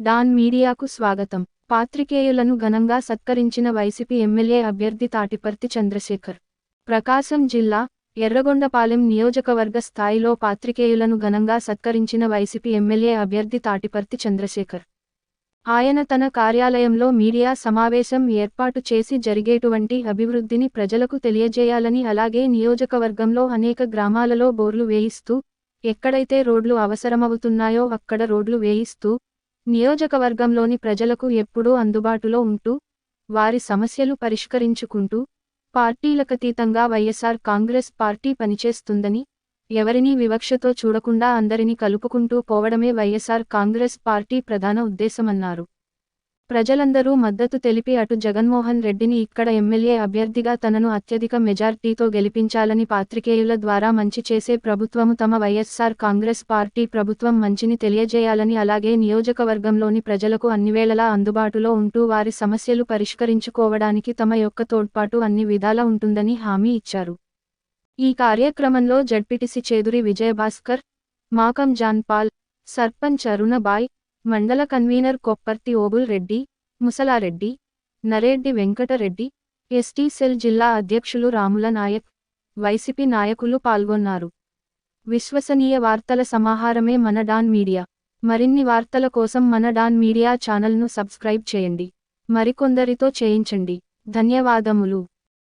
Don మీడియాకు స్వాగతం. పాత్రికేయులను ఘనంగా సత్కరించిన వైసీపీ ఎమ్మెల్యే అభ్యర్థి తాటిపర్తి చంద్రశేఖర్. ప్రకాశం జిల్లా ఎర్రగొండపాలెం నియోజకవర్గ స్థాయిలో పాత్రికేయులను ఘనంగా సత్కరించిన వైసీపీ ఎమ్మెల్యే అభ్యర్థి తాటిపర్తి చంద్రశేఖర్. ఆయన తన కార్యాలయంలో మీడియా సమావేశం ఏర్పాటు చేసి జరిగేటువంటి అభివృద్ధిని ప్రజలకు తెలియజేయాలని, అలాగే నియోజకవర్గంలో అనేక గ్రామాలలో బోర్లు వేయిస్తూ, ఎక్కడైతే రోడ్లు అవసరమవుతున్నాయో అక్కడ రోడ్లు వేయిస్తూ, నియోజకవర్గంలోని ప్రజలకు ఎప్పుడూ అందుబాటులో ఉంటూ, వారి సమస్యలు పరిష్కరించుకుంటూ, పార్టీలకతీతంగా వైఎస్ఆర్ కాంగ్రెస్ పార్టీ పనిచేస్తుందని, ఎవరినీ వివక్షతో చూడకుండా అందరినీ కలుపుకుంటూ పోవడమే వైఎస్ఆర్ కాంగ్రెస్ పార్టీ ప్రధాన ఉద్దేశమన్నారు. ప్రజలందరూ మద్దతు తెలిపి అటు జగన్మోహన్ రెడ్డిని ఇక్కడ ఎమ్మెల్యే అభ్యర్థిగా తనను అత్యధిక మెజార్టీతో గెలిపించాలని, పాత్రికేయుల ద్వారా మంచి చేసే ప్రభుత్వము తమ వైఎస్ఆర్ కాంగ్రెస్ పార్టీ ప్రభుత్వం మంచిని తెలియజేయాలని, అలాగే నియోజకవర్గంలోని ప్రజలకు అన్నివేళలా అందుబాటులో ఉంటూ వారి సమస్యలు పరిష్కరించుకోవడానికి తమ యొక్క తోడ్పాటు అన్ని విధాలా ఉంటుందని హామీ ఇచ్చారు. ఈ కార్యక్రమంలో జడ్పీటీసీ చేదురి విజయభాస్కర్, మాకం జాన్పాల్, సర్పంచ్ అరుణబాయ్, మండల convener Kopparthi Obul Reddy, Musalareddy, Nareddy Venkatareddy, ST cell జిల్లా అధ్యక్షులు రాముల నాయక్, వైసీపీ నాయకులు పాల్గొన్నారు. విశ్వసనీయ వార్తల సమాహారమే మన డాన్ మీడియా. మరిన్ని వార్తల కోసం మన డాన్ మీడియా ఛానల్ను సబ్స్క్రైబ్ చేయండి. మరికొందరితో చేయించండి. ధన్యవాదములు.